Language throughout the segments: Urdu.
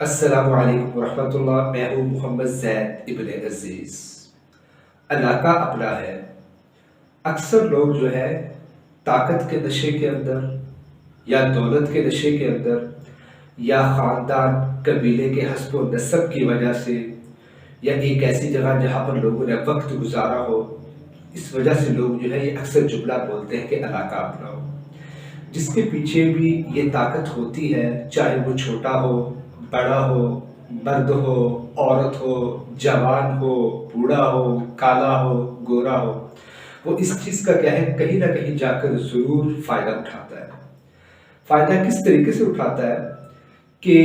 السلام علیکم ورحمۃ اللہ، میں ہوں محمد زید ابن عزیز۔ علاقہ اپنا ہے۔ اکثر لوگ جو ہے طاقت کے نشے کے اندر یا دولت کے نشے کے اندر یا خاندان قبیلے کے حسب و نسب کی وجہ سے یا ایک ایسی جگہ جہاں پر لوگوں نے وقت گزارا ہو، اس وجہ سے لوگ جو ہے یہ اکثر جملہ بولتے ہیں کہ علاقہ اپنا ہو۔ جس کے پیچھے بھی یہ طاقت ہوتی ہے، چاہے وہ چھوٹا ہو، بڑا ہو، مرد ہو، عورت ہو، جوان ہو، بوڑھا ہو، کالا ہو، گورا ہو، وہ اس چیز کا کیا ہے، کہیں نہ کہیں جا کر ضرور فائدہ اٹھاتا ہے۔ فائدہ کس طریقے سے اٹھاتا ہے کہ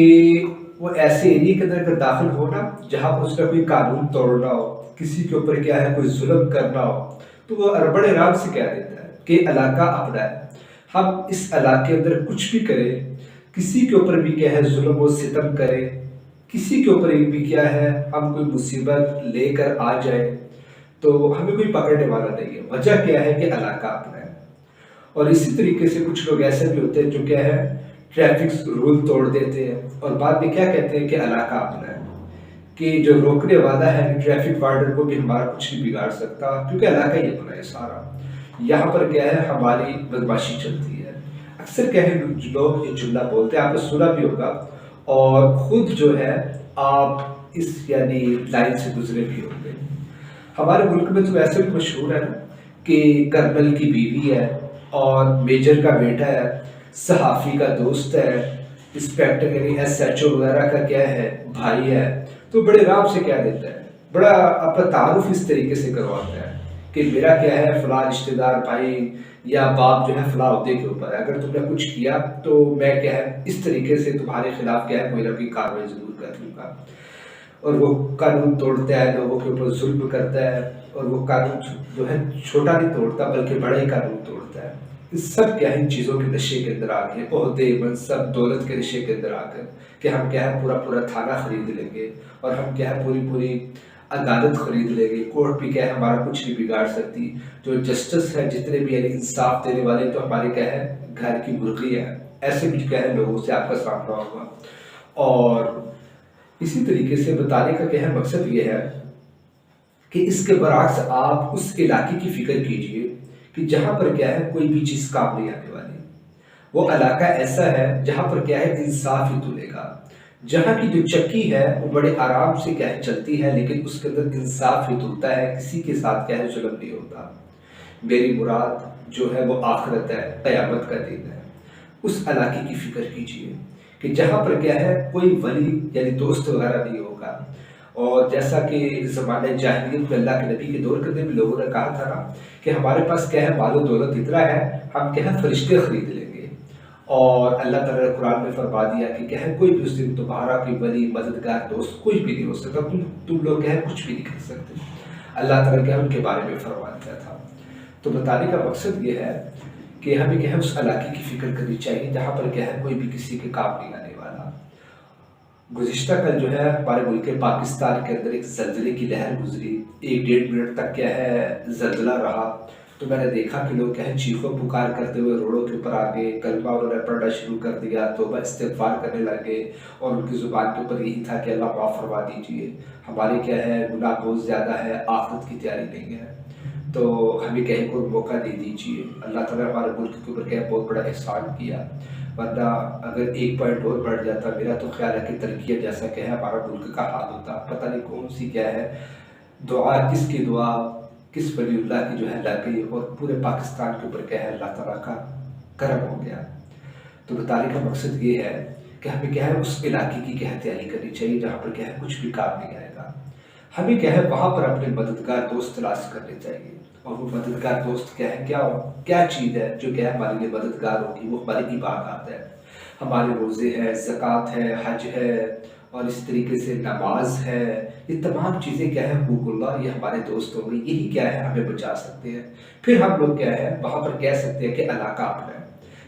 وہ ایسے ایریے کے اندر اگر داخل ہونا جہاں پر اس کا کوئی قانون توڑنا ہو، کسی کے اوپر کیا ہے کوئی ظلم کرنا ہو، تو وہ بڑے آرام سے کہہ دیتا ہے کہ علاقہ اپنا ہے، ہم اس علاقے اندر کچھ بھی کریں، کسی کے اوپر بھی کیا ہے ظلم و ستم کریں، کسی کے اوپر بھی کیا ہے ہم کوئی مصیبت لے کر آ جائیں تو ہمیں کوئی پکڑنے والا نہیں ہے۔ وجہ کیا ہے کہ علاقہ اپنا ہے۔ اور اسی طریقے سے کچھ لوگ ایسے بھی ہوتے ہیں جو کیا ہے ٹریفک رول توڑ دیتے ہیں اور بعد میں کیا کہتے ہیں کہ علاقہ اپنا ہے، کہ جو روکنے والا ہے ٹریفک وارڈن کو بھی ہمارا کچھ نہیں بگاڑ سکتا کیونکہ علاقہ ہی اپنا ہے سارا، یہاں پر کیا ہے ہماری بدماشی چلتی ہے۔ اکثر کیا ہے لوگ یہ جملہ بولتے ہیں، آپ نے سنا بھی ہوگا اور خود جو ہے آپ اس یعنی لائن سے گزرے بھی ہوں گے۔ ہمارے ملک میں تو ویسے بھی مشہور ہے نا کہ کرنل کی بیوی ہے اور میجر کا بیٹا ہے، صحافی کا دوست ہے، انسپیکٹر یعنی ایس ایچ او وغیرہ کا کیا ہے بھائی ہے، تو بڑے آرام سے کہہ دیتا ہے، بڑا اپنا تعارف اس طریقے سے کرواتا ہے کہ میرا کیا ہے فلاں رشتہ دار بھائی یا باپ جو ہے فلاں عہدے کے اوپر ہے، اگر تم نے کچھ کیا تو میں کیا ہے اس طریقے سے تمہارے خلاف کیا ہے کوئی نہ کوئی کارروائی ضرور کر لوں گا۔ اور وہ قانون توڑتا ہے، لوگوں کے اوپر ظلم کرتا ہے، اور وہ قانون جو ہے چھوٹا نہیں توڑتا بلکہ بڑا ہی قانون توڑتا ہے۔ اس سب کیا ہے ان چیزوں کے نشے کے اندر آ کے، عہدے منصب دولت کے نشے کے اندر آ کر کہ ہم کیا ہے پورا تھانہ خرید لیں گے اور ہم کیا ہے پوری عدالت خرید لیں گے، کورٹ بھی کیا ہے ہمارا کچھ نہیں بگاڑ سکتی، جو جسٹس ہے جتنے بھی یعنی انصاف دینے والے تو ہمارے کیا ہے گھر کی مرغی ہے۔ ایسے بھی کیا ہے لوگوں سے آپ کا سامنا ہوگا۔ اور اسی طریقے سے بتانے کا کیا ہے مقصد یہ ہے کہ اس کے برعکس آپ اس علاقے کی فکر کیجئے کہ جہاں پر کیا ہے کوئی بھی چیز کام نہیں آنے والی، وہ علاقہ ایسا ہے جہاں پر کیا ہے انصاف ہی تلے گا، جہاں کی جو چکی ہے وہ بڑے آرام سے کیا ہے چلتی ہے لیکن اس کے اندر انصاف ہی تلتا ہے، کسی کے ساتھ کیا ہے ظلم نہیں ہوتا۔ میری مراد جو ہے وہ آخرت ہے، قیامت کا دن ہے، اس علاقے کی فکر کیجئے کہ جہاں پر کیا ہے کوئی ولی یعنی دوست وغیرہ نہیں ہوگا۔ اور جیسا کہ زمانہ جاہلیت میں اللہ کے نبی کے دور کے بھی لوگوں نے کہا تھا نا کہ ہمارے پاس کیا ہے مال و دولت اتنا ہے ہم کیا ہے فرشتے خرید لیں گے، اور اللہ تعالیٰ نے قرآن میں فرما دیا کہ کیا ہے کوئی بھی اس دن تمہارا کوئی ولی مددگار دوست کوئی بھی نہیں ہو سکتا، تم لوگ کیا ہے کچھ بھی نہیں کر سکتے، اللہ تعالیٰ کیا ہے ان کے بارے میں فرما دیا تھا۔ تو بتانے کا مقصد یہ ہے کہ ہمیں کیا ہے اس علاقے کی فکر کرنی چاہیے جہاں پر کیا ہے کوئی بھی کسی کے کام نہیں آنے والا۔ گزشتہ کل جو ہے ہمارے ملک پاکستان کے اندر ایک زلزلے کی لہر گزری، 1-1.5 منٹ تک کیا ہے زلزلہ رہا، تو میں نے دیکھا کہ لوگ کیا ہے چیخو پکار کرتے ہوئے روڈوں کے اوپر آگے کلمہ انہوں نے پڑھنا شروع کر دیا، توبہ استغفار کرنے لگے، اور ان کی زبان کے اوپر یہی تھا کہ اللہ معاف فرما دیجیے، ہمارے کیا ہے گناہ بہت زیادہ ہے، آخرت کی تیاری نہیں ہے، تو ہمیں کہیں کو موقع دے دیجیے۔ اللہ تعالیٰ ہمارے ملک کے اوپر کیا بہت بڑا احسان کیا، ورنہ اگر 1 پوائنٹ اور بڑھ جاتا میرا تو خیال ہے کہ ترقی جیسا کہ ہے ہمارا ملک کا حال ہوتا، پتہ نہیں کون سی کیا ہے دعا، کس کی دعا کس ولی اللہ کی جو ہے لگ گئی اور پورے پاکستان کے اوپر کیا ہے اللہ تعالیٰ کا کرم ہو گیا۔ تو بتانے کا مقصد یہ ہے کہ ہمیں کیا ہے اس علاقے کی کیا ہے تیاری کرنی چاہیے جہاں پر کیا ہے کچھ بھی کام نہیں آئے گا، ہمیں کیا ہے وہاں پر اپنے مددگار دوست تلاش کرنے چاہیے، اور وہ مددگار دوست کیا ہے کیا چیز ہے جو کیا ہے ہمارے لیے مددگار ہوگی، وہ ہماری عبادات ہے، ہمارے روزے ہے، زکوٰۃ ہے، حج ہے، اور اس طریقے سے نماز ہے، یہ تمام چیزیں کیا ہے حقوق اللہ، یہ ہمارے دوست ہوں گے، یہی کیا ہے ہمیں بچا سکتے ہیں۔ پھر ہم لوگ کیا ہے وہاں پر کہہ سکتے ہیں کہ علاقہ اپنا ہے،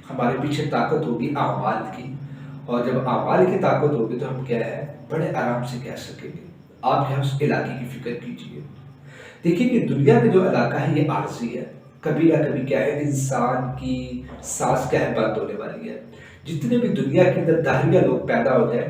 ہمارے پیچھے طاقت ہوگی اعمال کی، اور جب اعمال کی طاقت ہوگی تو ہم کیا ہے بڑے آرام سے کہہ سکیں گے۔ آپ کیا ہے اس علاقے کی فکر کیجئے، دیکھیے کہ دنیا میں جو علاقہ ہے یہ عارضی ہے، کبھی نہ کبھی کیا ہے انسان کی سانس کیا ہے بند ہونے والی ہے، جتنے بھی دنیا کے اندر داہریہ لوگ پیدا ہو جائیں